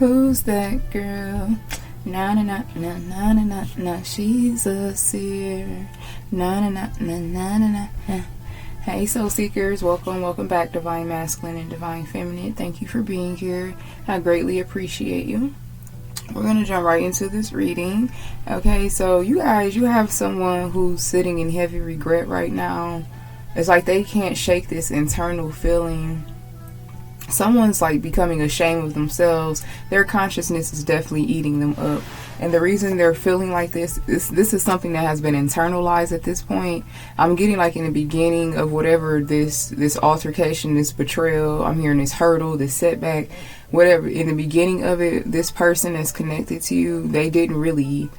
Who's that girl? Na na na na na na na na. She's a seer. Na na na na na na na. Hey, soul seekers, welcome back, divine masculine and divine feminine. Thank you for being here. I greatly appreciate you. We're gonna jump right into this reading. Okay, so you guys, you have someone who's sitting in heavy regret right now. It's like they can't shake this internal feeling. Someone's like becoming ashamed of themselves. Their consciousness is definitely eating them up. And the reason they're feeling like this is something that has been internalized at this point. I'm getting like in the beginning of whatever this altercation, this betrayal, I'm hearing this hurdle, this setback, whatever. In the beginning of it, this person that's connected to you, they didn't really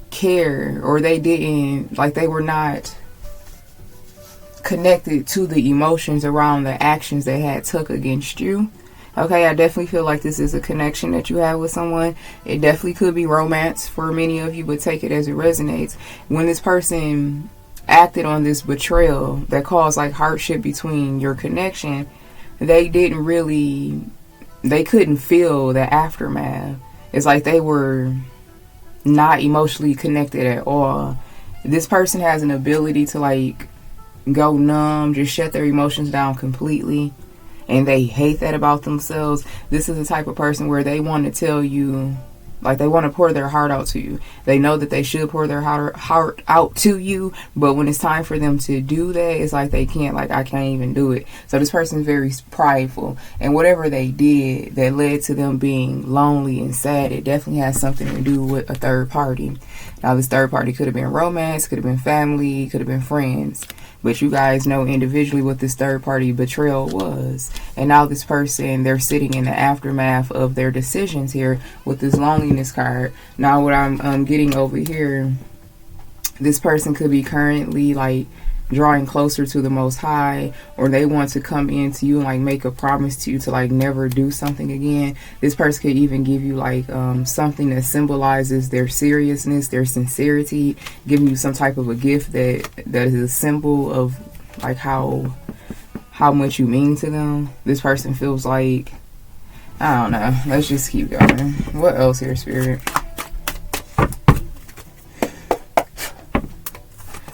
care, or they were not connected to the emotions around the actions they had took against you. Okay, I definitely feel like this is a connection that you have with someone. It definitely could be romance for many of you, but take it as it resonates. When this person acted on this betrayal that caused like hardship between your connection, they couldn't feel the aftermath. It's like they were not emotionally connected at all. This person has an ability to like go numb, just shut their emotions down completely, and they hate that about themselves. This is the type of person where they want to tell you, like they want to pour their heart out to you. They know that they should pour their heart out to you, but when it's time for them to do that, it's like they can't, like I can't even do it. So this person is very prideful, and whatever they did that led to them being lonely and sad, it definitely has something to do with a third party. Now this third party could have been romance, could have been family, could have been friends. But you guys know individually what this third party betrayal was. And now this person, they're sitting in the aftermath of their decisions here with this loneliness card. Now what I'm getting over here, this person could be currently like drawing closer to the Most High, or they want to come into you and like make a promise to you to like never do something again. This person could even give you like something that symbolizes their seriousness, their sincerity, giving you some type of a gift that is a symbol of like how much you mean to them. This person feels like, I don't know, let's just keep going. What else here, Spirit?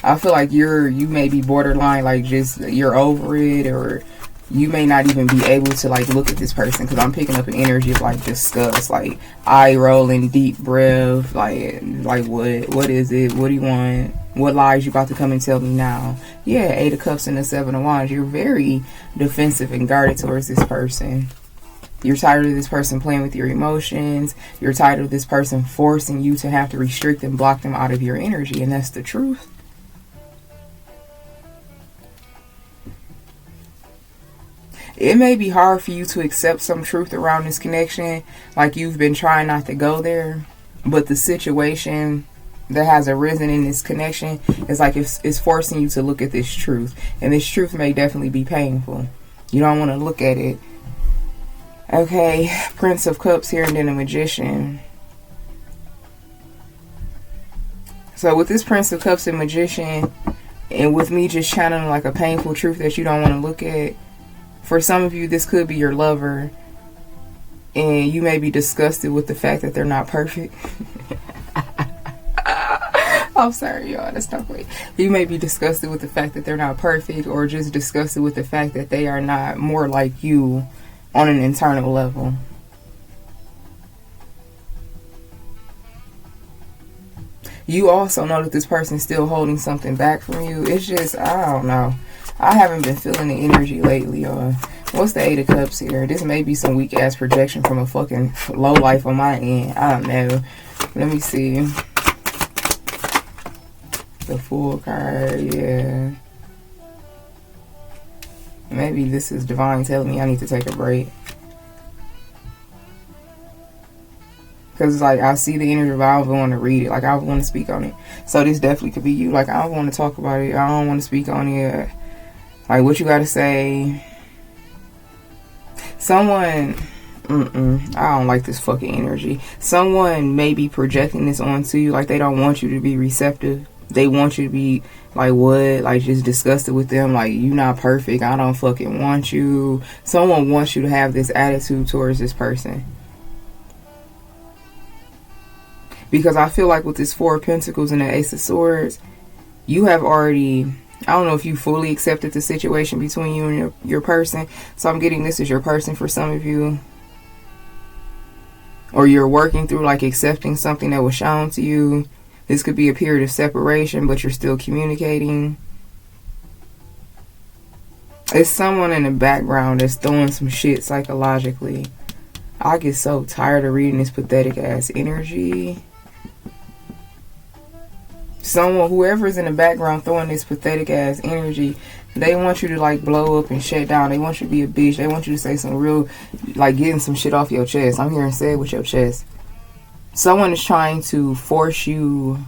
I feel like you may be borderline, like just you're over it, or you may not even be able to like look at this person, because I'm picking up an energy of like disgust, like eye rolling, deep breath, like what is it? What do you want? What lies you about to come and tell me now? Yeah, 8 of Cups and the 7 of Wands. You're very defensive and guarded towards this person. You're tired of this person playing with your emotions. You're tired of this person forcing you to have to restrict and block them out of your energy, and that's the truth. It may be hard for you to accept some truth around this connection, like you've been trying not to go there, but the situation that has arisen in this connection is like it's forcing you to look at this truth, and this truth may definitely be painful. You don't want to look at it. Okay, Prince of Cups here, and then a Magician. So with this Prince of Cups and Magician, and with me just channeling like a painful truth that you don't want to look at, for some of you, this could be your lover, and you may be disgusted with the fact that they're not perfect. I'm sorry, y'all. That's not great. You may be disgusted with the fact that they're not perfect, or just disgusted with the fact that they are not more like you on an internal level. You also know that this person's still holding something back from you. It's just, I don't know. I haven't been feeling the energy lately, y'all. What's the 8 of Cups here? This may be some weak ass projection from a fucking low life on my end. I don't know. Let me see. The Fool card, yeah. Maybe this is divine telling me I need to take a break. Because it's like I see the energy, but I don't want to read it. Like I don't want to speak on it. So this definitely could be you. Like I don't want to talk about it. I don't want to speak on it. Like what you got to say. Someone, I don't like this fucking energy. Someone may be projecting this onto you. Like they don't want you to be receptive. They want you to be like what? Like just disgusted with them. Like you not perfect. I don't fucking want you. Someone wants you to have this attitude towards this person. Because I feel like with this Four of Pentacles and the Ace of Swords, you have already, I don't know if you fully accepted the situation between you and your person. So I'm getting this is your person for some of you. Or you're working through like accepting something that was shown to you. This could be a period of separation, but you're still communicating. It's someone in the background that's throwing some shit psychologically. I get so tired of reading this pathetic ass energy. Someone, whoever's in the background throwing this pathetic ass energy, they want you to like blow up and shut down. They want you to be a bitch. They want you to say some real, like getting some shit off your chest. I'm hearing say it with your chest. Someone is trying to force you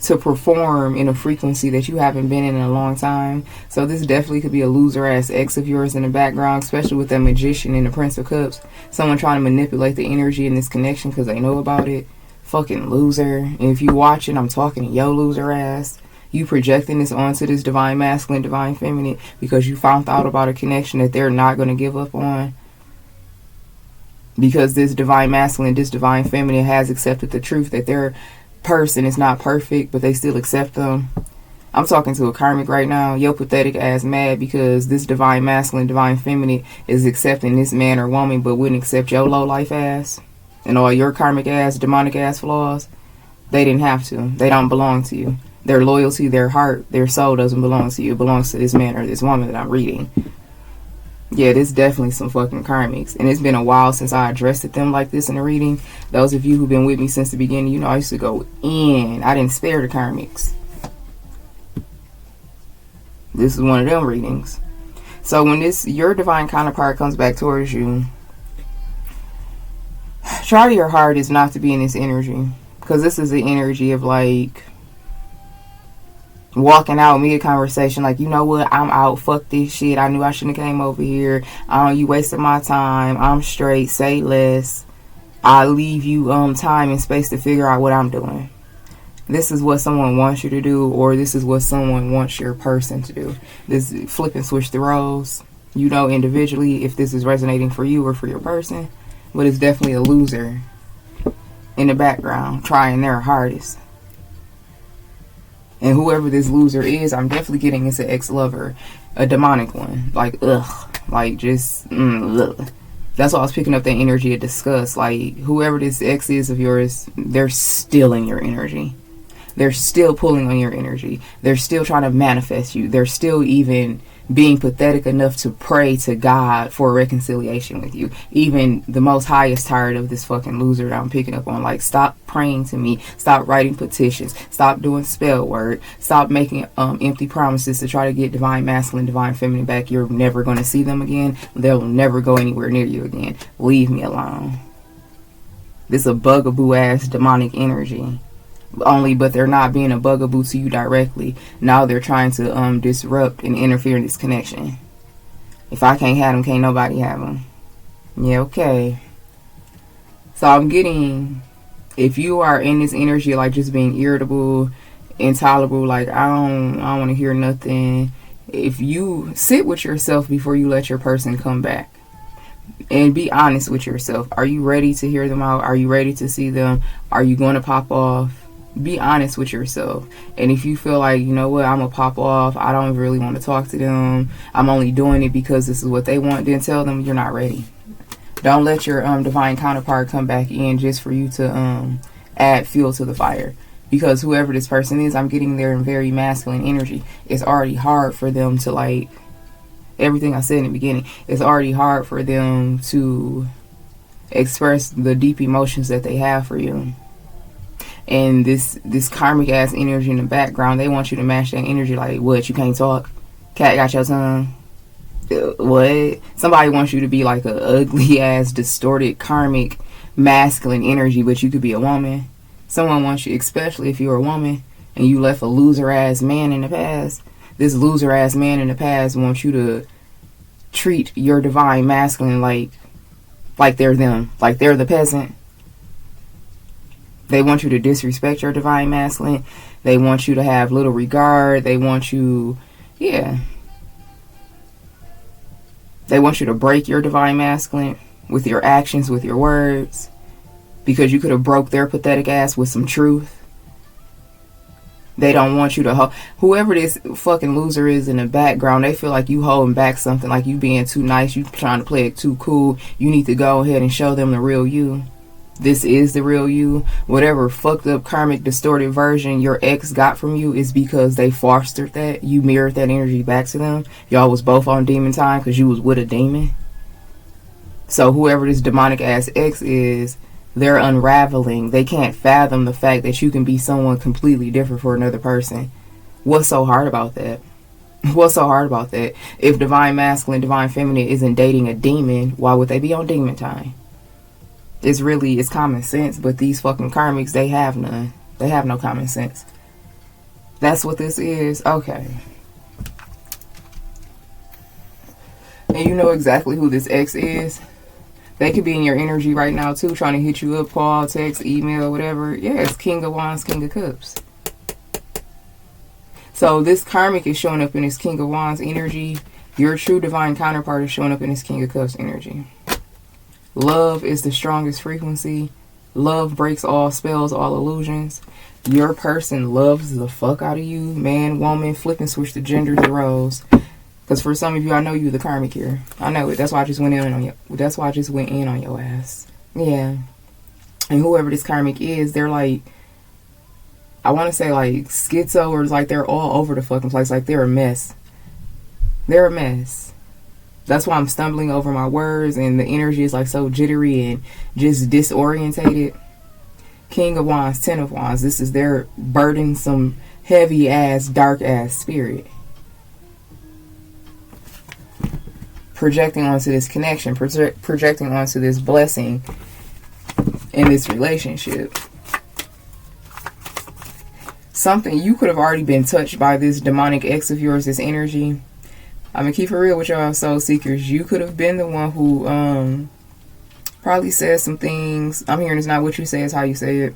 to perform in a frequency that you haven't been in a long time. So this definitely could be a loser ass ex of yours in the background, especially with that Magician and the Prince of Cups. Someone trying to manipulate the energy in this connection because they know about it. Fucking loser. And if you watching, I'm talking to yo loser ass. You projecting this onto this divine masculine, divine feminine because you found out about a connection that they're not going to give up on. Because this divine masculine, this divine feminine has accepted the truth that their person is not perfect, but they still accept them. I'm talking to a karmic right now. Yo pathetic ass mad because this divine masculine, divine feminine is accepting this man or woman but wouldn't accept your low life ass. And all your karmic ass, demonic ass flaws, they didn't have to. They don't belong to you. Their loyalty, their heart, their soul doesn't belong to you. It belongs to this man or this woman that I'm reading. Yeah, this definitely some fucking karmics. And it's been a while since I addressed them like this in a reading. Those of you who've been with me since the beginning, you know I used to go in. I didn't spare the karmics. This is one of them readings. So when your divine counterpart comes back towards you, try your hardest not to be in this energy, because this is the energy of like walking out mid-conversation like, you know what, I'm out, fuck this shit, I knew I shouldn't have came over here, you wasted my time, I'm straight, say less, I'll leave you time and space to figure out what I'm doing. This is what someone wants you to do, or this is what someone wants your person to do. This flip and switch the roles, you know, individually if this is resonating for you or for your person. But it's definitely a loser in the background trying their hardest. And whoever this loser is, I'm definitely getting it's an ex-lover, a demonic one. Like, ugh. Like, just, ugh. That's why I was picking up that energy of disgust. Like, whoever this ex is of yours, they're stealing your energy. They're still pulling on your energy. They're still trying to manifest you. They're still even being pathetic enough to pray to God for a reconciliation with you. Even the most high is tired of this fucking loser that I'm picking up on. Like, stop praying to me. Stop writing petitions. Stop doing spell work. Stop making empty promises to try to get divine masculine, divine feminine back. You're never going to see them again. They'll never go anywhere near you again. Leave me alone. This is a bugaboo ass demonic energy. But they're not being a bugaboo to you directly. Now they're trying to disrupt and interfere in this connection. If I can't have them, can't nobody have them. Yeah, okay. So I'm getting, if you are in this energy like just being irritable, intolerable, like I don't want to hear nothing. If you sit with yourself before you let your person come back. And be honest with yourself. Are you ready to hear them out? Are you ready to see them? Are you going to pop off? Be honest with yourself. And if you feel like, you know what, I'm gonna pop off, I don't really want to talk to them, I'm only doing it because this is what they want, then tell them you're not ready. Don't let your divine counterpart come back in just for you to add fuel to the fire. Because whoever this person is, I'm getting there in very masculine energy. It's already hard for them to, like, everything I said in the beginning, it's already hard for them to express the deep emotions that they have for you. And this karmic ass energy in the background, they want you to match that energy. Like, what, you can't talk? Cat got your tongue? What? Somebody wants you to be like a ugly ass distorted karmic masculine energy, but you could be a woman. Someone wants you, especially if you're a woman and you left a loser ass man in the past. This loser ass man in the past wants you to treat your divine masculine like they're them, like they're the peasant. They want you to disrespect your divine masculine. They want you to have little regard. They want you, yeah. They want you to break your divine masculine with your actions, with your words. because you could have broke their pathetic ass with some truth. They don't want you to whoever this fucking loser is in the background, they feel like you holding back something, like you being too nice, you trying to play it too cool. You need to go ahead and show them the real you. This is the real you. Whatever fucked up, karmic, distorted version your ex got from you is because they fostered that. You mirrored that energy back to them. Y'all was both on demon time because you was with a demon. So whoever this demonic ass ex is, they're unraveling. They can't fathom the fact that you can be someone completely different for another person. What's so hard about that? What's so hard about that? If divine masculine, divine feminine isn't dating a demon, why would they be on demon time? It's common sense, but these fucking karmics, they have none. They have no common sense. That's what this is. Okay. And you know exactly who this ex is. They could be in your energy right now too, trying to hit you up, call, text, email, whatever. Yeah, it's King of Wands, King of Cups. So this karmic is showing up in his King of Wands energy. Your true divine counterpart is showing up in his King of Cups energy. Love is the strongest frequency. Love breaks all spells, all illusions. Your person loves the fuck out of you. Man, woman, flip and switch the gender, the roles. Because for some of you, I know you the karmic here. I know it. That's why I just went in on you. That's why I just went in on your ass. Yeah. And whoever this karmic is, they're like, I want to say like schizo, or like they're all over the fucking place. Like they're a mess. They're a mess. That's why I'm stumbling over my words and the energy is like so jittery and just disorientated. King of Wands, Ten of Wands. This is their burdensome, heavy ass, dark ass spirit. Projecting onto this connection, projecting onto this blessing in this relationship. Something you could have already been touched by this demonic ex of yours, this energy. I'm gonna keep it real with y'all, soul seekers. You could have been the one who probably said some things. I'm hearing it's not what you say, it's how you say it.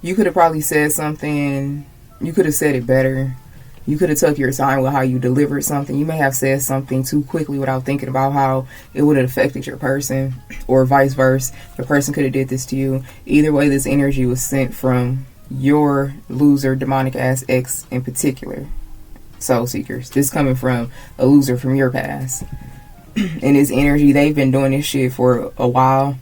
You could have probably said something. You could have said it better. You could have took your time with how you delivered something. You may have said something too quickly without thinking about how it would have affected your person, or vice versa. The person could have did this to you. Either way, this energy was sent from your loser, demonic ass ex in particular. Soul seekers. This coming from a loser from your past. And this energy, they've been doing this shit for a while.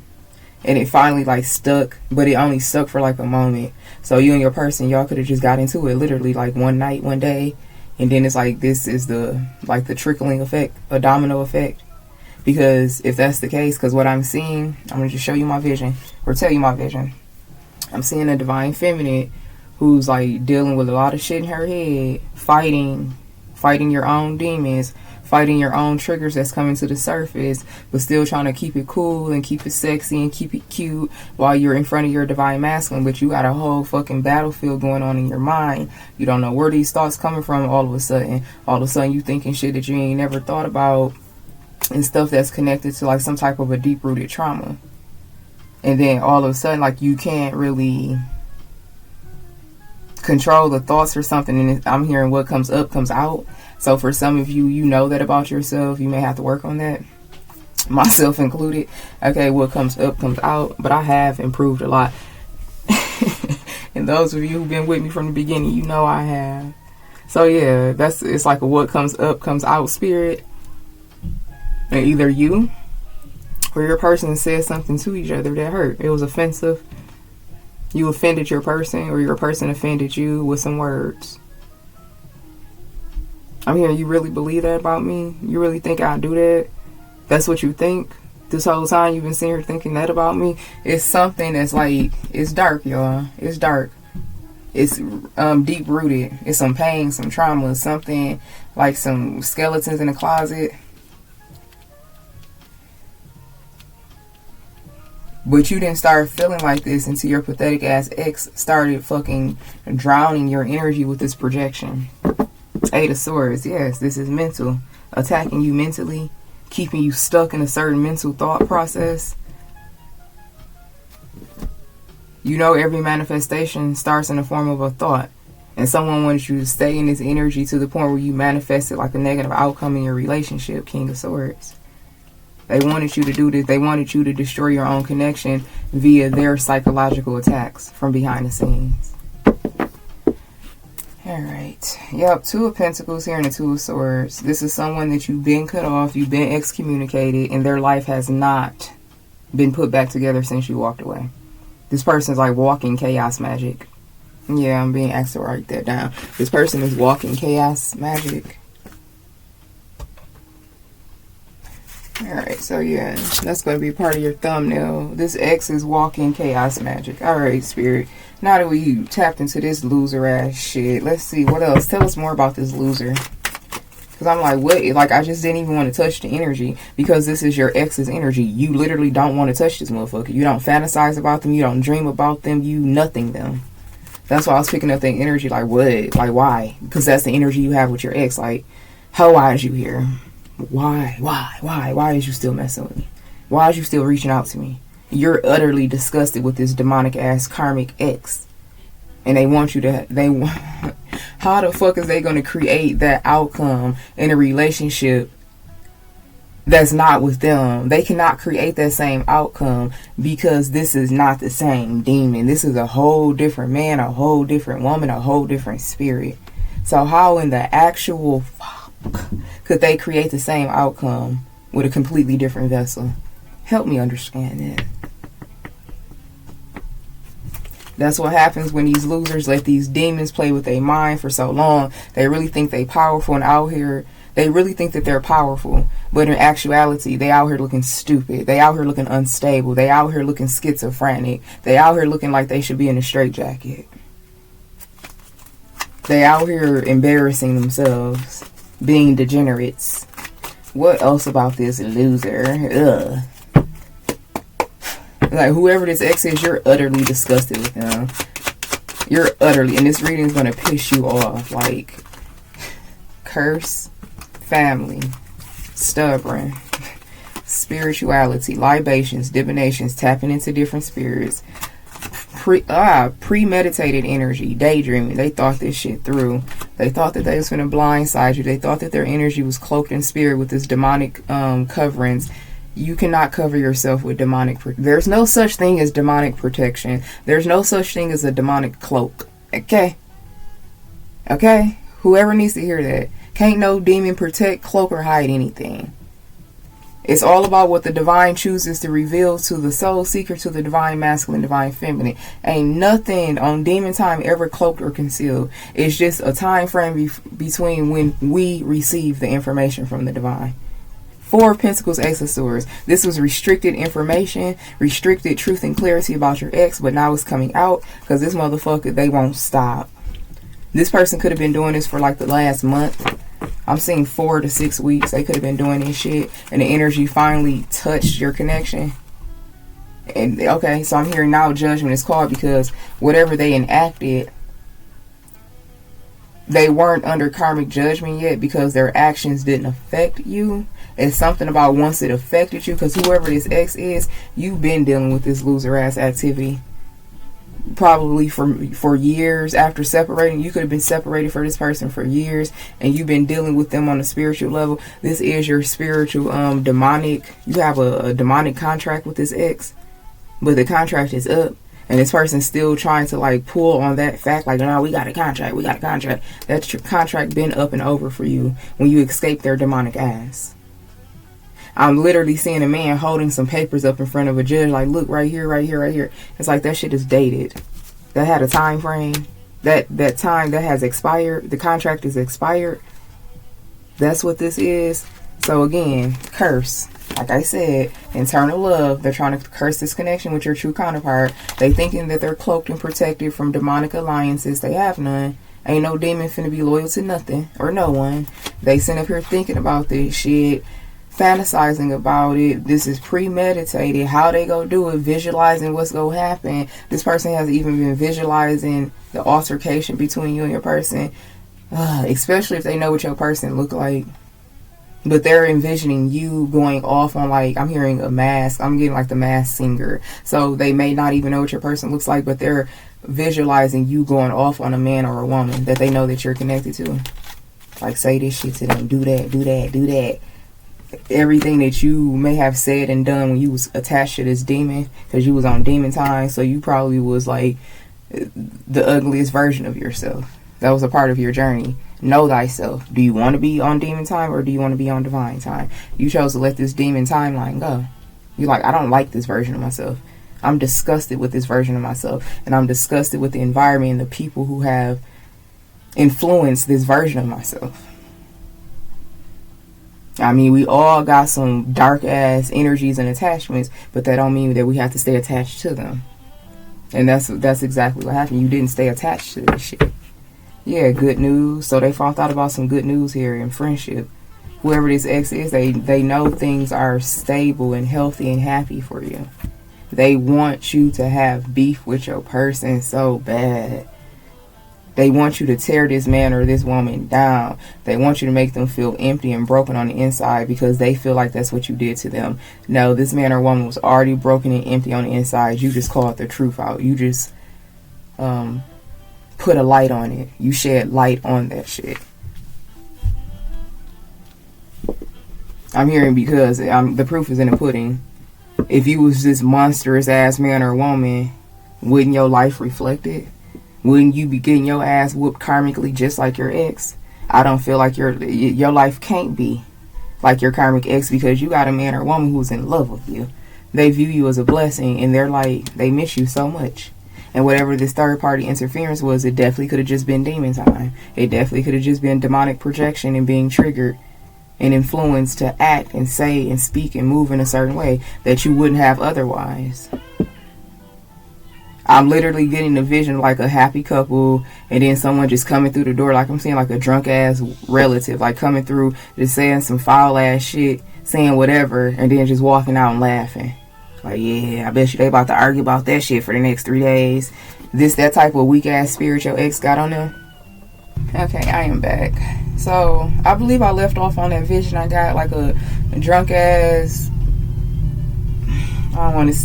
And it finally like stuck, but it only stuck for like a moment. So you and your person, y'all could have just got into it literally like one night, one day. And then it's like, this is the trickling effect, a domino effect. Because if that's the case, because what I'm seeing, I'm going to just show you my vision, or tell you my vision. I'm seeing a divine feminine who's like dealing with a lot of shit in her head, fighting your own demons, fighting your own triggers that's coming to the surface, but still trying to keep it cool and keep it sexy and keep it cute while you're in front of your divine masculine. But you got a whole fucking battlefield going on in your mind. You don't know where these thoughts coming from. All of a sudden you thinking shit that you ain't never thought about, and stuff that's connected to like some type of a deep rooted trauma. And then all of a sudden, like, you can't really control the thoughts or something, and I'm hearing what comes up comes out. So for some of you, you know that about yourself. You may have to work on that, myself included. Okay, what comes up comes out, but I have improved a lot. And those of you who've been with me from the beginning, you know I have. So yeah, it's like a what comes up comes out spirit. And either you or your person said something to each other that hurt. It was offensive. You offended your person, or your person offended you with some words. I'm hearing you really believe that about me? You really think I do that? That's what you think? This whole time you've been sitting here thinking that about me? It's something that's like, it's dark, y'all. It's dark. It's deep rooted. It's some pain, some trauma, something like some skeletons in the closet. But you didn't start feeling like this until your pathetic ass ex started fucking drowning your energy with this projection. Eight of Swords, yes, this is mental. Attacking you mentally, keeping you stuck in a certain mental thought process. You know every manifestation starts in the form of a thought. And someone wants you to stay in this energy to the point where you manifest it like a negative outcome in your relationship, King of Swords. They wanted you to do this. They wanted you to destroy your own connection via their psychological attacks from behind the scenes. Alright. Yep, Two of Pentacles here and the Two of Swords. This is someone that you've been cut off, you've been excommunicated, and their life has not been put back together since you walked away. This person's like walking chaos magic. Yeah, I'm being asked to write that down. This person is walking chaos magic. Alright, so yeah, that's going to be part of your thumbnail. This ex is walking chaos magic. Alright, Spirit. Now that we tapped into this loser ass shit, let's see what else. Tell us more about this loser. Because I'm like, what? Like, I just didn't even want to touch the energy. Because this is your ex's energy. You literally don't want to touch this motherfucker. You don't fantasize about them. You don't dream about them. You nothing them. That's why I was picking up that energy. Like, what? Like, why? Because that's the energy you have with your ex. Like, why is you here? Why? Why is you still messing with me? Why is you still reaching out to me? You're utterly disgusted with this demonic ass karmic ex. And they want you to, how the fuck is they going to create that outcome in a relationship that's not with them? They cannot create that same outcome because this is not the same demon. This is a whole different man, a whole different woman, a whole different spirit. So how in the actual fuck could they create the same outcome with a completely different vessel? Help me understand that. That's what happens when these losers let these demons play with their mind for so long. They really think they powerful, and out here, they really think that they're powerful. But in actuality, they out here looking stupid. They out here looking unstable. They out here looking schizophrenic. They out here looking like they should be in a straitjacket. They out here embarrassing themselves, being degenerates. What else about this loser? Ugh. Like, whoever this ex is, you're utterly disgusted with them. You're utterly, and this reading is going to piss you off. Like, curse, family, stubborn, spirituality, libations, divinations, tapping into different spirits, premeditated energy, daydreaming. They thought this shit through. They thought that they was going to blindside you. They thought that their energy was cloaked in spirit with this demonic coverings. You cannot cover yourself with demonic. There's no such thing as demonic protection. There's no such thing as a demonic cloak. Okay? Okay? Whoever needs to hear that. Can't no demon protect, cloak, or hide anything. It's all about what the divine chooses to reveal to the soul seeker, to the divine masculine, divine feminine. Ain't nothing on demon time ever cloaked or concealed. It's just a time frame between when we receive the information from the divine. Four of Pentacles, Ace of Swords. This was restricted information, restricted truth and clarity about your ex, but now it's coming out because this motherfucker, they won't stop. This person could have been doing this for like the last month. I'm seeing 4 to 6 weeks. They could have been doing this shit, and the energy finally touched your connection. And okay, so I'm hearing now judgment is called because whatever they enacted, they weren't under karmic judgment yet because their actions didn't affect you. It's something about once it affected you, because whoever this ex is, you've been dealing with this loser ass activity probably for years after separating. You could have been separated for this person for years, and you've been dealing with them on a spiritual level. This is your spiritual demonic. You have a demonic contract with this ex, but the contract is up. And this person's still trying to like pull on that fact, like, no, we got a contract, we got a contract. That's your contract been up and over for you when you escape their demonic ass. I'm literally seeing a man holding some papers up in front of a judge, like, look, right here, right here, right here. It's like that shit is dated. That had a time frame. That time that has expired. The contract is expired. That's what this is. So again, curse. Like I said, internal love. They're trying to curse this connection with your true counterpart. They thinking that they're cloaked and protected from demonic alliances. They have none. Ain't no demon finna be loyal to nothing or no one. They sit up here thinking about this shit, fantasizing about it. This is premeditated. How they go do it, visualizing what's gonna happen. This person has even been visualizing the altercation between you and your person, especially if they know what your person look like. But they're envisioning you going off on, like, I'm hearing a mask. I'm getting like the mask singer. So they may not even know what your person looks like, but they're visualizing you going off on a man or a woman that they know that you're connected to. Like, say this shit to them. Do that, do that, do that. everything that you may have said and done when you was attached to this demon, because you was on demon time, so you probably was like the ugliest version of yourself. That was a part of your journey. Know thyself. Do you want to be on demon time, or do you want to be on divine time? You chose to let this demon timeline go. You're like, I don't like this version of myself. I'm disgusted with this version of myself, and I'm disgusted with the environment and the people who have influenced this version of myself. I mean, we all got some dark ass energies and attachments, but that don't mean that we have to stay attached to them. And that's exactly what happened. You didn't stay attached to this shit. Yeah, good news. So they thought about some good news here in friendship. Whoever this ex is, they know things are stable and healthy and happy for you. They want you to have beef with your person so bad. They want you to tear this man or this woman down. They want you to make them feel empty and broken on the inside because they feel like that's what you did to them. No, this man or woman was already broken and empty on the inside. You just called the truth out. You just put a light on it. You shed light on that shit. I'm hearing because the proof is in the pudding. If you was this monstrous ass man or woman, wouldn't your life reflect it? Wouldn't you be getting your ass whooped karmically just like your ex? I don't feel like your life can't be like your karmic ex because you got a man or woman who's in love with you. They view you as a blessing, and they're like, they miss you so much. And whatever this third party interference was, it definitely could have just been demon time. It definitely could have just been demonic projection and being triggered and influenced to act and say and speak and move in a certain way that you wouldn't have otherwise. I'm literally getting a vision like a happy couple, and then someone just coming through the door, like I'm seeing like a drunk ass relative, like coming through, just saying some foul ass shit, saying whatever, and then just walking out and laughing. Like, yeah, I bet you they about to argue about that shit for the next 3 days. That type of weak ass spirit your ex got on them. Okay, I am back. So I believe I left off on that vision. I got like a drunk ass, I don't want to,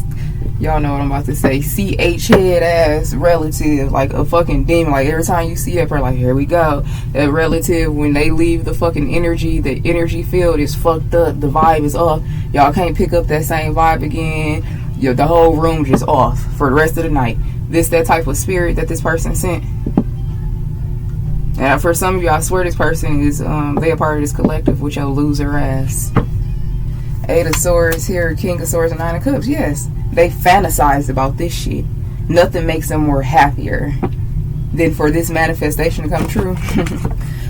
y'all know what I'm about to say, CH head ass relative, like a fucking demon. Like every time you see that person, like, here we go. That relative, when they leave the fucking energy, the energy field is fucked up. The vibe is off. Y'all can't pick up that same vibe again. The whole room just off for the rest of the night. That type of spirit that this person sent. And for some of you, I swear this person is, they a part of this collective with your loser ass. Eight of Swords here, King of Swords, and Nine of Cups. Yes, they fantasize about this shit. Nothing makes them more happier than for this manifestation to come true.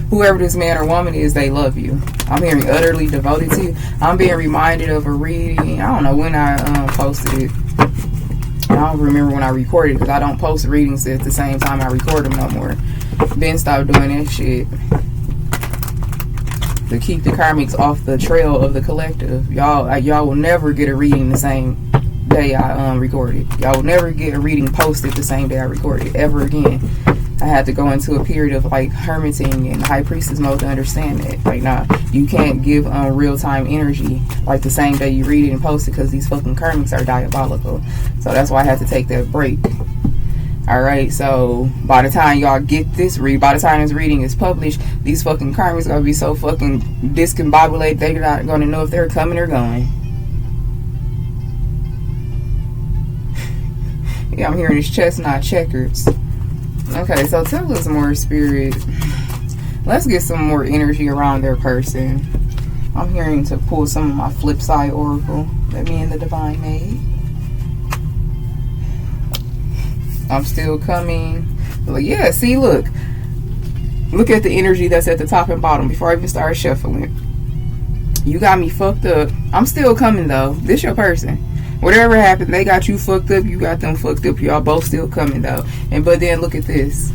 Whoever this man or woman is, they love you. I'm hearing utterly devoted to you. I'm being reminded of a reading. I don't know when I posted it. I don't remember when I recorded it because I don't post readings at the same time I record them no more. Ben stopped doing that shit to keep the karmics off the trail of the collective. Y'all will never get a reading the same day I recorded. Y'all will never get a reading posted the same day I recorded ever again. I had to go into a period of like hermiting and high priestess mode to understand that. Like, nah, you can't give real-time energy like the same day you read it and post it because these fucking karmics are diabolical. So that's why I had to take that break. Alright, so by the time y'all get this by the time this reading is published, these fucking karmics gonna be so fucking discombobulated they're not gonna know if they're coming or going. Yeah, I'm hearing this chestnut checkers. Okay, so tell us more, Spirit. Let's get some more energy around their person. I'm hearing to pull some of my flip side oracle that me and the divine made. I'm still coming. Like, yeah, see, look at the energy that's at the top and bottom before I even start shuffling. You got me fucked up. I'm still coming though. This your person. Whatever happened, they got you fucked up, you got them fucked up. Y'all both still coming though. But then look at this.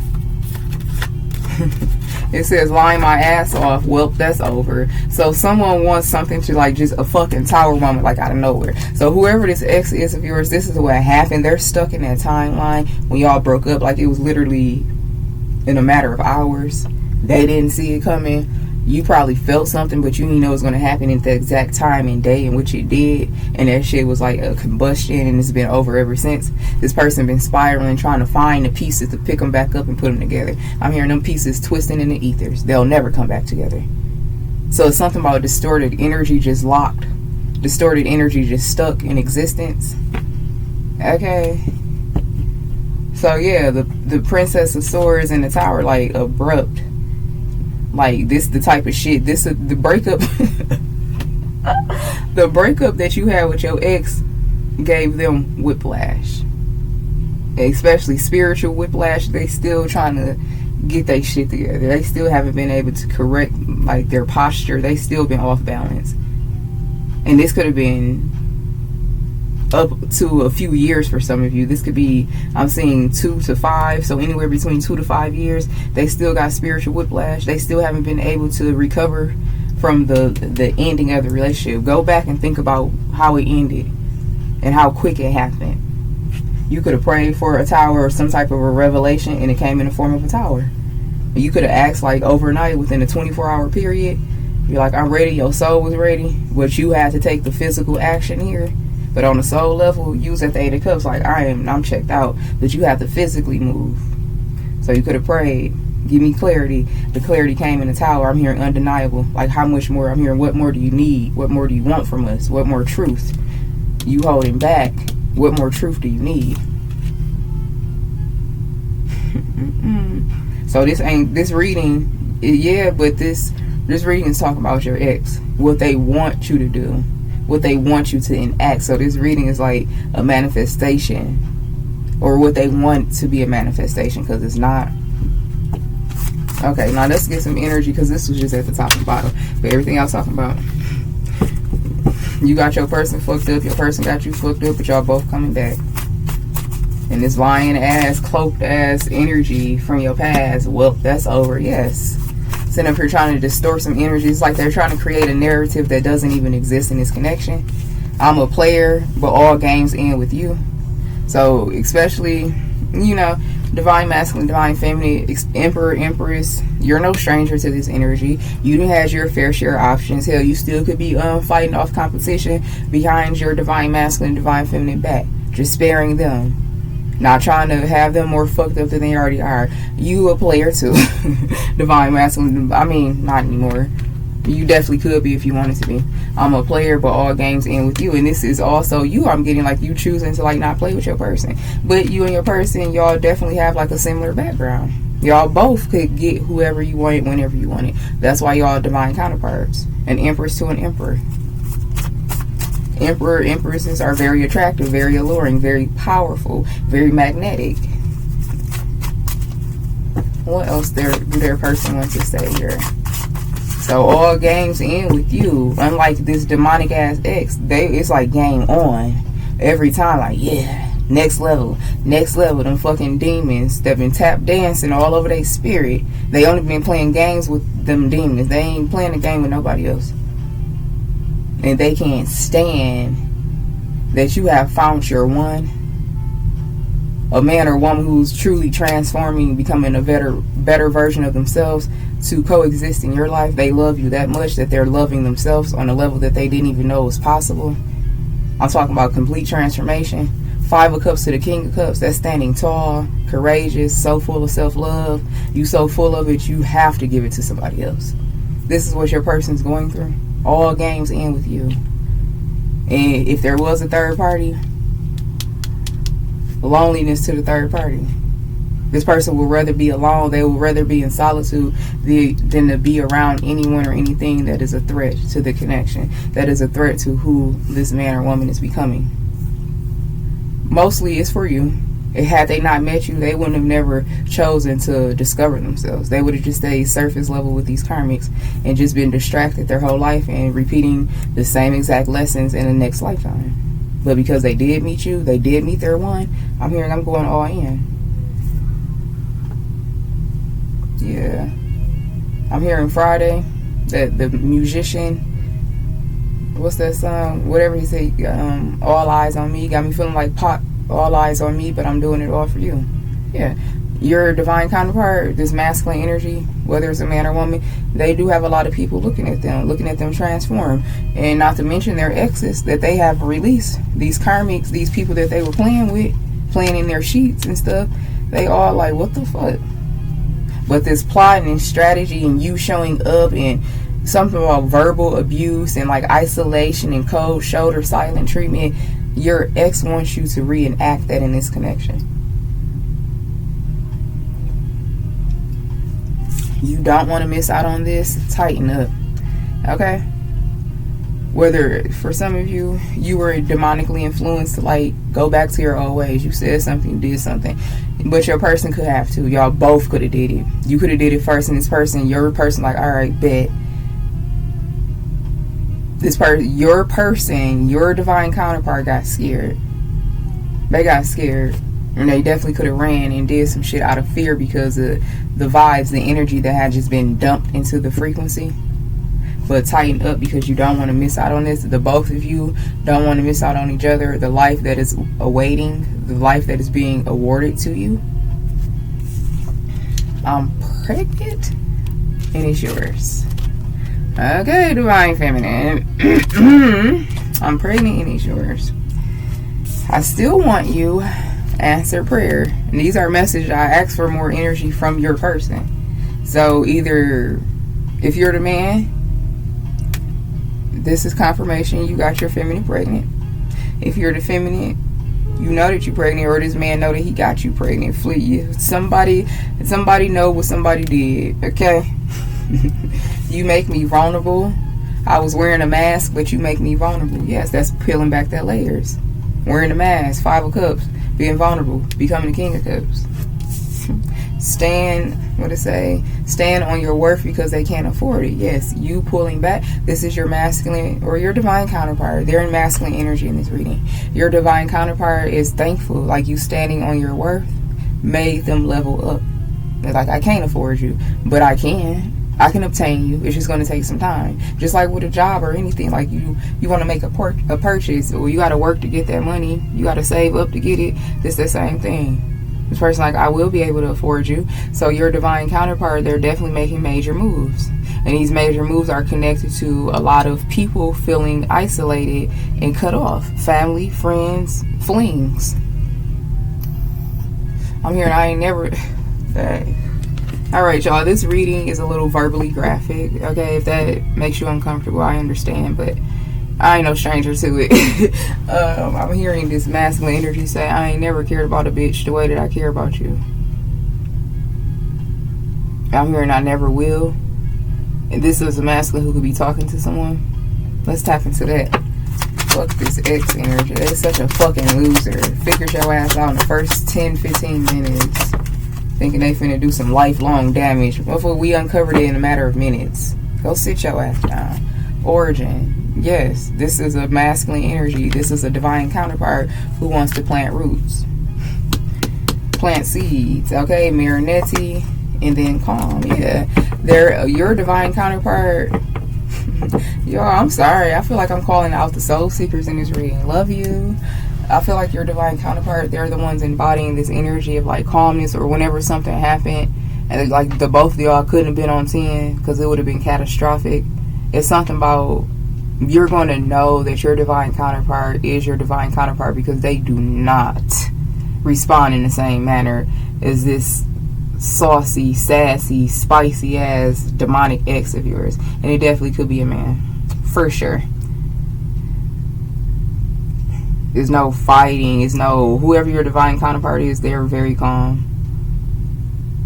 It says lying my ass off. Well, that's over. So someone wants something to like just a fucking tower moment like out of nowhere. So whoever this ex is of yours, this is what happened. They're stuck in that timeline when y'all broke up. Like it was literally in a matter of hours. They didn't see it coming. You probably felt something, but you didn't know it was going to happen at the exact time and day in which it did. And that shit was like a combustion, and it's been over ever since. This person been spiraling, trying to find the pieces to pick them back up and put them together. I'm hearing them pieces twisting in the ethers. They'll never come back together. So it's something about distorted energy just locked. Distorted energy just stuck in existence. Okay. So yeah, the Princess of Swords in the Tower, like, abrupt. Like, this the type of shit. This the breakup. The breakup that you had with your ex gave them whiplash. Especially spiritual whiplash. They still trying to get their shit together. They still haven't been able to correct, like, their posture. They still been off balance. And this could have been up to a few years for some of you. This could be, I'm seeing 2 to 5, so anywhere between 2 to 5 years. They still got spiritual whiplash. They still haven't been able to recover from the ending of the relationship. Go back and think about how it ended and how quick it happened. You could have prayed for a tower or some type of a revelation, and it came in the form of a tower. You could have asked, like, overnight, within a 24-hour period. You're like, I'm ready. Your soul was ready, but you had to take the physical action here. But on the soul level, you was at the 8 of Cups, like, I'm checked out. But you have to physically move. So you could have prayed, give me clarity. The clarity came in the Tower. I'm hearing undeniable. Like, how much more? I'm hearing, what more do you need? What more do you want from us? What more truth? You holding back. What more truth do you need? So this reading, yeah, but this reading is talking about your ex. What they want you to do. What they want you to enact. So this reading is like a manifestation. Or what they want to be a manifestation, because it's not. Okay, now let's get some energy, because this was just at the top and bottom. But everything I was talking about. You got your person fucked up. Your person got you fucked up. But y'all both coming back. And this lying ass, cloaked ass energy from your past. Well, that's over. Yes. Sitting up here trying to distort some energy. It's like they're trying to create a narrative that doesn't even exist in this connection. I'm a player, but all games end with you. So, especially, you know, divine masculine, divine feminine, emperor, empress, you're no stranger to this energy. You done had your fair share of options. Hell, you still could be fighting off competition behind your divine masculine, divine feminine back. Just sparing them. Not trying to have them more fucked up than they already are. You a player too. Divine masculine, I mean, not anymore. You definitely could be if you wanted to be. I'm a player, but all games end with you. And this is also you. I'm getting like you choosing to like not play with your person. But you and your person, y'all definitely have like a similar background. Y'all both could get whoever you want whenever you want it. That's why y'all divine counterparts. An empress to an emperor. Emperor, empresses are very attractive, very alluring, very powerful, very magnetic. What else do their person want to say here? So all games end with you. Unlike this demonic ass ex, it's like game on every time. Like, yeah, next level. Them fucking demons that been tap dancing all over their spirit. They only been playing games with them demons. They ain't playing a game with nobody else. And they can't stand that you have found your one. A man or woman who's truly transforming, becoming a better version of themselves to coexist in your life. They love you that much that they're loving themselves on a level that they didn't even know was possible. I'm talking about complete transformation. 5 of Cups to the King of Cups. That's standing tall, courageous, so full of self-love. You so full of it, you have to give it to somebody else. This is what your person's going through. All games end with you. And if there was a third party, loneliness to the third party. This person would rather be alone. They would rather be in solitude than to be around anyone or anything that is a threat to the connection, that is a threat to who this man or woman is becoming. Mostly it's for you. Had they not met you, they wouldn't have never chosen to discover themselves. They would have just stayed surface level with these karmics and just been distracted their whole life and repeating the same exact lessons in the next lifetime. But because they did meet you, they did meet their one, I'm hearing I'm going all in. Yeah. I'm hearing Friday, that the musician, what's that song? Whatever he said, All Eyes on Me, got me feeling like Pop. All eyes on me, but I'm doing it all for you. Yeah. Your divine counterpart, this masculine energy, whether it's a man or woman, they do have a lot of people looking at them transform. And not to mention their exes that they have released. These karmics, these people that they were playing with, playing in their sheets and stuff, they all like, what the fuck? But this plotting and strategy and you showing up and something about verbal abuse and like isolation and cold shoulder silent treatment. Your ex wants you to reenact that in this connection. You don't want to miss out on this. Tighten up. Okay? Whether for some of you, you were demonically influenced to like go back to your old ways. You said something, you did something. But your person could have too. Y'all both could have did it. You could have did it first, and this person, your person, like, alright, bet. This person, your divine counterpart got scared. They got scared. And they definitely could have ran and did some shit out of fear because of the vibes, the energy that had just been dumped into the frequency. But tighten up because you don't want to miss out on this. The both of you don't want to miss out on each other. The life that is awaiting, the life that is being awarded to you. I'm pregnant and it's yours. Okay, Divine Feminine. I'm pregnant and it's yours. I still want you answer prayer. And these are messages. I ask for more energy from your person. So either if you're the man, this is confirmation you got your feminine pregnant. If you're the feminine, you know that you're pregnant, or this man know that he got you pregnant. Flee. Somebody know what somebody did. Okay. You make me vulnerable. I was wearing a mask, but you make me vulnerable. Yes, that's peeling back that layers. Wearing a mask, 5 of Cups, being vulnerable, becoming the King of Cups. Stand on your worth because they can't afford it. Yes, you pulling back. This is your masculine or your divine counterpart. They're in masculine energy in this reading. Your divine counterpart is thankful, like you standing on your worth made them level up. They're like, I can't afford you, but I can obtain you. It's just going to take some time. Just like with a job or anything, like you want to make a purchase, or you got to work to get that money. You got to save up to get it. It's the same thing. This person like, I will be able to afford you. So your divine counterpart, they're definitely making major moves. And these major moves are connected to a lot of people feeling isolated and cut off. Family, friends, flings. I'm hearing I ain't never... Alright, y'all. This reading is a little verbally graphic. Okay, if that makes you uncomfortable, I understand. But I ain't no stranger to it. I'm hearing this masculine energy say, I ain't never cared about a bitch the way that I care about you. I'm hearing I never will. And this is a masculine who could be talking to someone. Let's tap into that. Fuck this ex energy. They're such a fucking loser. Figures your ass out in the first 10-15 minutes. Thinking they finna do some lifelong damage. Before we uncovered it in a matter of minutes. Go sit your ass down. Origin. Yes, this is a masculine energy. This is a divine counterpart who wants to plant roots. Plant seeds. Okay, Marinetti. And then calm. Yeah. They're your divine counterpart. Yo, I'm sorry. I feel like I'm calling out the soul seekers in this reading. Love you. I feel like your divine counterpart, they're the ones embodying this energy of like calmness, or whenever something happened and like the both of y'all couldn't have been on 10 because it would have been catastrophic. It's something about you're going to know that your divine counterpart is your divine counterpart because they do not respond in the same manner as this saucy, sassy, spicy ass demonic ex of yours. And it definitely could be a man. For sure. There's no fighting. It's no... Whoever your divine counterpart is, they're very calm.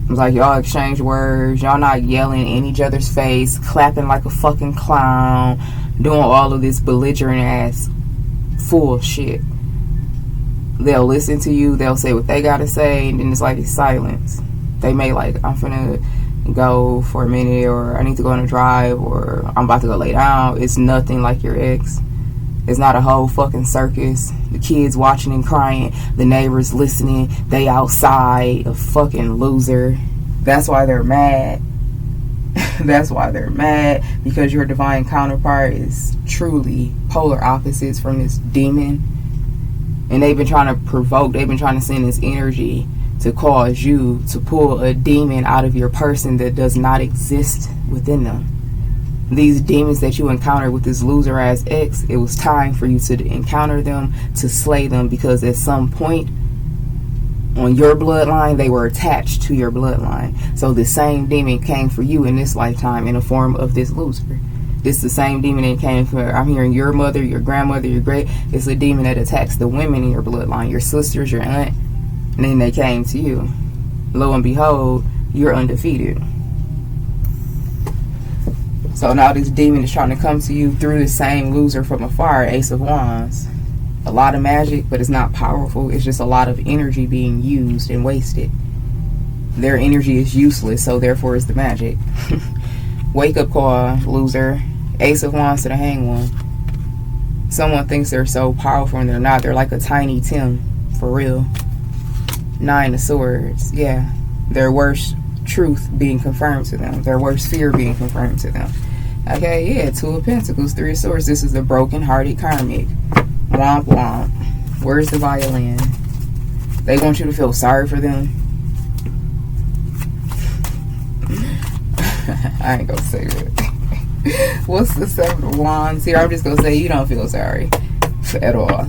It's like y'all exchange words. Y'all not yelling in each other's face. Clapping like a fucking clown. Doing all of this belligerent ass full shit. They'll listen to you. They'll say what they gotta say. And then it's like it's silence. They may like, I'm finna go for a minute, or I need to go on a drive, or I'm about to go lay down. It's nothing like your ex. It's not a whole fucking circus. The kids watching and crying. The neighbors listening. They outside. A fucking loser. That's why they're mad. That's why they're mad. Because your divine counterpart is truly polar opposites from this demon. And they've been trying to provoke. They've been trying to send this energy to cause you to pull a demon out of your person that does not exist within them. These demons that you encountered with this loser ass ex, it was time for you to encounter them, to slay them, because at some point on your bloodline, they were attached to your bloodline. So the same demon came for you in this lifetime in the form of this loser. It's the same demon that came from, I'm hearing your mother, your grandmother, your great. It's a demon that attacks the women in your bloodline, your sisters, your aunt, and then they came to you. Lo and behold, you're undefeated. So now this demon is trying to come to you through the same loser from afar, Ace of Wands. A lot of magic, but it's not powerful. It's just a lot of energy being used and wasted. Their energy is useless, so therefore is the magic. Wake up call, loser. Ace of Wands to the Hanged One. Someone thinks they're so powerful and they're not. They're like a tiny Tim, for real. Nine of Swords, yeah. Their worst truth being confirmed to them. Their worst fear being confirmed to them. Okay, yeah, Two of Pentacles, Three of Swords. This is the broken-hearted karmic. Womp womp. Where's the violin? They want you to feel sorry for them. I ain't gonna say that. What's the Seven of Wands here? I'm just gonna say you don't feel sorry at all.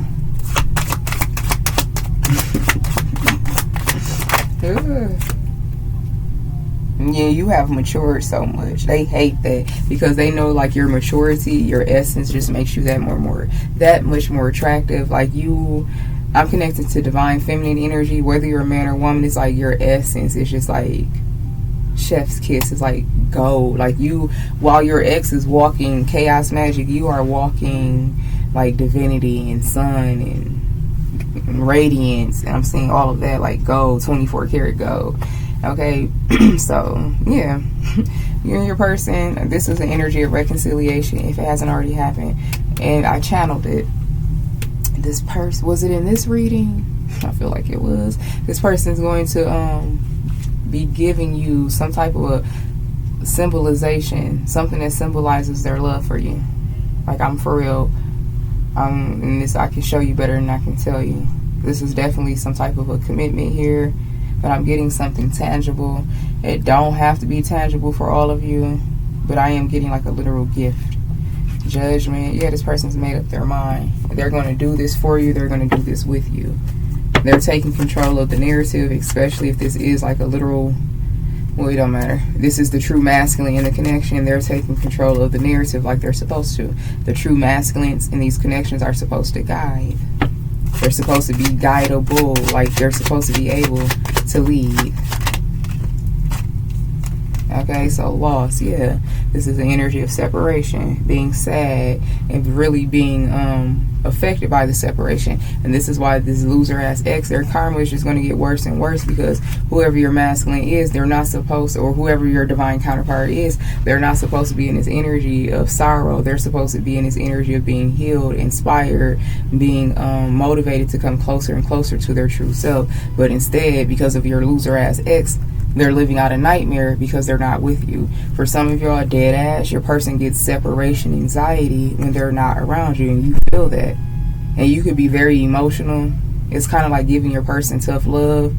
Yeah, you have matured so much. They hate that because they know like your maturity, your essence just makes you that much more attractive. Like you, I'm connected to divine feminine energy. Whether you're a man or woman, it's like your essence is just like chef's kiss. It's like gold. Like you, while your ex is walking chaos magic, you are walking like divinity and sun and radiance. And I'm seeing all of that like gold, 24 karat gold. Okay, so yeah, you and your person, this is an energy of reconciliation if it hasn't already happened. And I channeled it. This person, was it in this reading? I feel like it was. This person is going to be giving you some type of a symbolization, something that symbolizes their love for you. Like, I'm for real. And this I can show you better than I can tell you. This is definitely some type of a commitment here. But I'm getting something tangible. It don't have to be tangible for all of you, but I am getting like a literal gift. Judgment. Yeah, this person's made up their mind. They're going to do this for you. They're going to do this with you. They're taking control of the narrative, especially if this is like a literal, well, it don't matter. This is the true masculine in the connection. They're taking control of the narrative like they're supposed to. The true masculines in these connections are supposed to guide. They're supposed to be guidable, like they're supposed to be able to lead. Okay, so loss, yeah. This is the energy of separation, being sad, and really being affected by the separation. And this is why this loser-ass ex, their karma is just going to get worse and worse, because whoever your masculine is, they're not supposed to, or whoever your divine counterpart is, they're not supposed to be in this energy of sorrow. They're supposed to be in this energy of being healed, inspired, being motivated to come closer and closer to their true self. But instead, because of your loser-ass ex, they're living out a nightmare because they're not with you. For some of y'all, dead ass, your person gets separation anxiety when they're not around you, and you feel that. And you could be very emotional. It's kind of like giving your person tough love.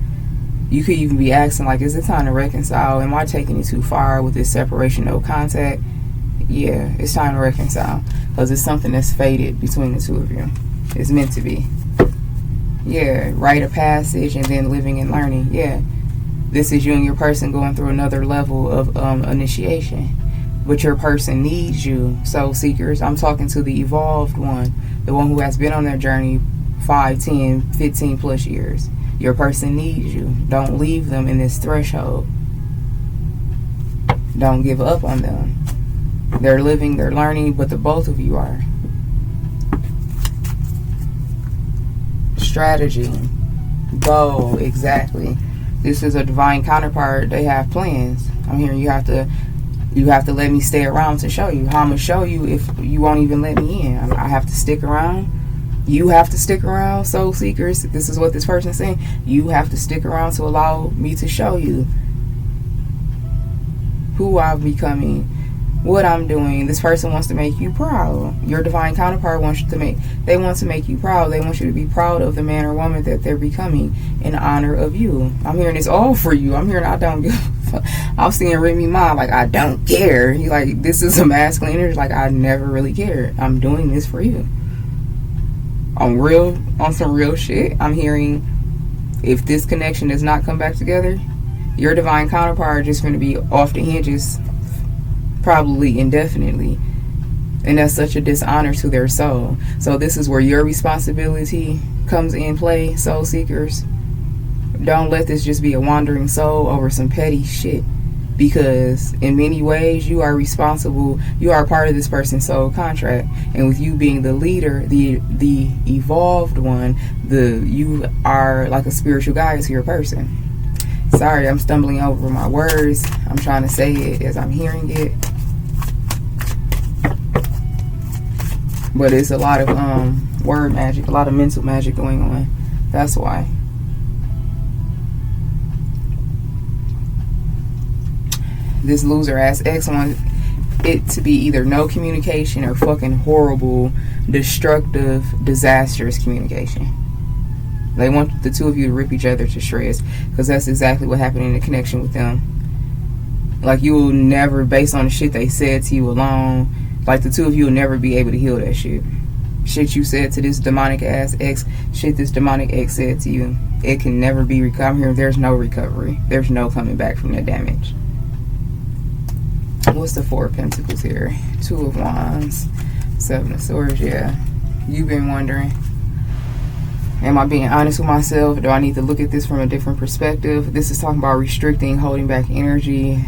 You could even be asking, like, is it time to reconcile? Am I taking it too far with this separation, no contact? Yeah, it's time to reconcile, because it's something that's fated between the two of you. It's meant to be. Yeah, rite of passage and then living and learning. Yeah. This is you and your person going through another level of initiation. But your person needs you. So, seekers, I'm talking to the evolved one. The one who has been on their journey 5, 10, 15 plus years. Your person needs you. Don't leave them in this threshold. Don't give up on them. They're living, they're learning, but the both of you are. Strategy. Goal, exactly. This is a divine counterpart. They have plans. I'm hearing you have to let me stay around to show you. How I'm going to show you if you won't even let me in. I have to stick around. You have to stick around, soul seekers. This is what this person is saying. You have to stick around to allow me to show you who I'm becoming, what I'm doing. This person wants to make you proud. Your divine counterpart wants you to make you proud. They want you to be proud of the man or woman that they're becoming in honor of you. I'm hearing it's all for you. I'm hearing I don't give a fuck. I'm seeing Remy Ma like I don't care. He like, this is a masculine energy. Like, I never really cared. I'm doing this for you. On some real shit. I'm hearing if this connection does not come back together, your divine counterpart is just going to be off the hinges, probably indefinitely. And that's such a dishonor to their soul. So this is where your responsibility comes in play, soul seekers. Don't let this just be a wandering soul over some petty shit. Because in many ways, you are responsible. You are part of this person's soul contract. And with you being the leader, the evolved one, you are like a spiritual guide to your person. Sorry, I'm stumbling over my words. I'm trying to say it as I'm hearing it. But it's a lot of word magic, a lot of mental magic going on. That's why. This loser ass ex wants it to be either no communication or fucking horrible, destructive, disastrous communication. They want the two of you to rip each other to shreds, because that's exactly what happened in the connection with them. Like, you will never, based on the shit they said to you alone, like, the two of you will never be able to heal that shit. Shit you said to this demonic ass ex, shit this demonic ex said to you, it can never be recovered. There's no recovery. There's no coming back from that damage. What's the Four of Pentacles here? Two of Wands, Seven of Swords. Yeah, you've been wondering, am I being honest with myself? Do I need to look at this from a different perspective? This is talking about restricting, holding back energy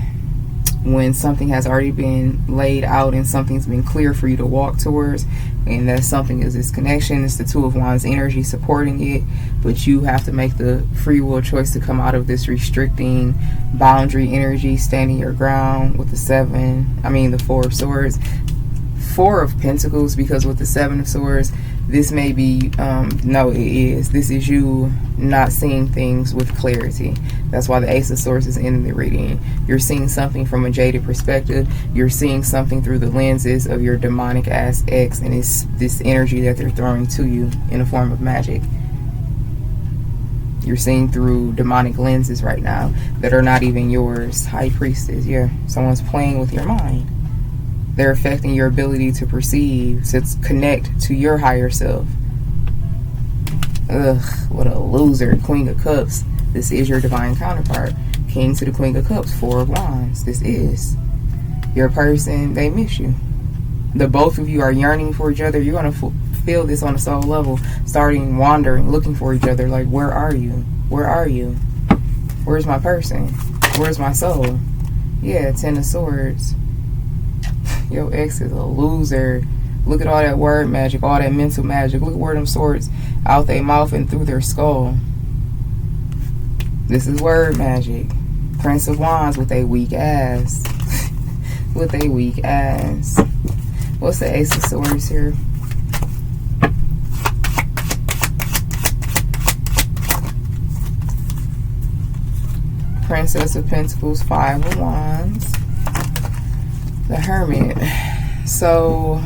when something has already been laid out and something's been clear for you to walk towards. And that something is this connection. It's the Two of Wands energy supporting it. But you have to make the free will choice to come out of this restricting boundary energy, standing your ground with the Four of Swords. Four of Pentacles, because with the Seven of Swords, this may be, this is you not seeing things with clarity. That's why the Ace of Swords is in the reading. You're seeing something from a jaded perspective. You're seeing something through the lenses of your demonic ass ex, and it's this energy that they're throwing to you in a form of magic. You're seeing through demonic lenses right now that are not even yours. High Priestess, yeah. Someone's playing with your mind. They're affecting your ability to perceive, to connect to your higher self. Ugh, what a loser. Queen of Cups. This is your divine counterpart. King to the Queen of Cups. Four of Wands. This is your person. They miss you. The both of you are yearning for each other. You're going to feel this on a soul level. Starting wandering, looking for each other. Like, where are you? Where are you? Where's my person? Where's my soul? Yeah, Ten of Swords. Your ex is a loser. Look at all that word magic, all that mental magic. Look at where them swords out their mouth and through their skull. This is word magic. Prince of Wands with a weak ass. With a weak ass. What's the Ace of Swords here? Princess of Pentacles, Five of Wands. The Hermit. So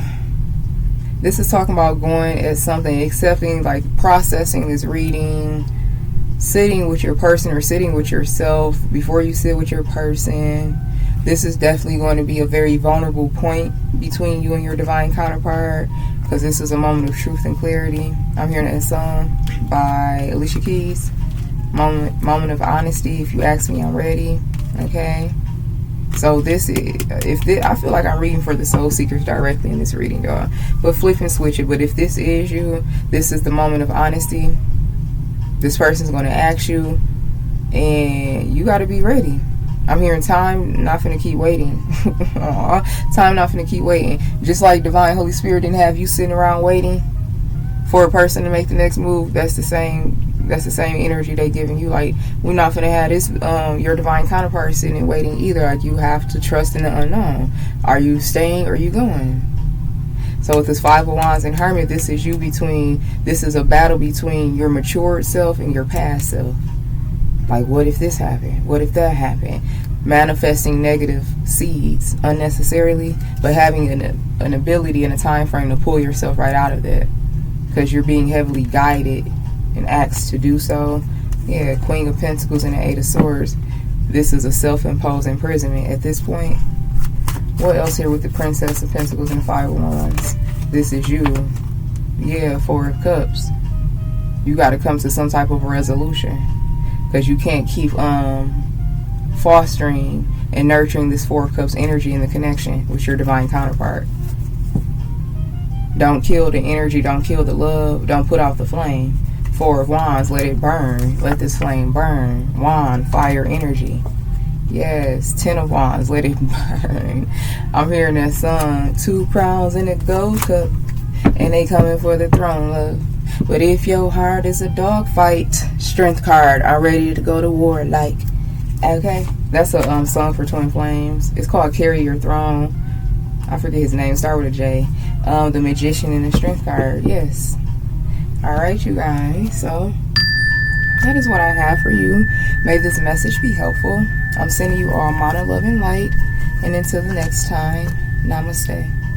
this is talking about going at something, accepting, like processing this reading, sitting with your person or sitting with yourself before you sit with your person. This is definitely going to be a very vulnerable point between you and your divine counterpart, because this is a moment of truth and clarity. I'm hearing that song by Alicia Keys. Moment of honesty. If you ask me, I'm ready. Okay. So this is, I feel like I'm reading for the soul seekers directly in this reading, y'all. But flip and switch it. But if this is you, this is the moment of honesty. This person's going to ask you, and you got to be ready. I'm hearing time not finna keep waiting. Time not finna keep waiting. Just like Divine Holy Spirit didn't have you sitting around waiting for a person to make the next move. That's the same energy they giving you. Like, we're not finna have this your divine counterpart sitting and waiting either. Like, you have to trust in the unknown. Are you staying or are you going? So with this Five of Wands and Hermit, this is a battle between your matured self and your past self. Like, what if this happened? What if that happened? Manifesting negative seeds unnecessarily, but having an ability and a time frame to pull yourself right out of that, because you're being heavily guided and asked to do so. Yeah, Queen of Pentacles and the Eight of Swords. This is a self-imposed imprisonment at this point. What else here with the Princess of Pentacles and the Five of Wands? This is you. Yeah, Four of Cups. You got to come to some type of resolution, because you can't keep fostering and nurturing this Four of Cups energy in the connection with your divine counterpart. Don't kill the energy. Don't kill the love. Don't put out the flame. Four of Wands, let it burn. Let this flame burn. Wand, fire energy. Yes, 10 of Wands, let it burn. I'm hearing that song. 2 crowns in a gold cup, and they coming for the throne, love. But if your heart is a dog fight, strength card, I'm ready to go to war, like. Okay, that's a song for Twin Flames. It's called Carry Your Throne. I forget his name, start with a J. The Magician and the Strength card, yes. Alright, you guys, so that is what I have for you. May this message be helpful. I'm sending you all mana, love, and light. And until the next time, namaste.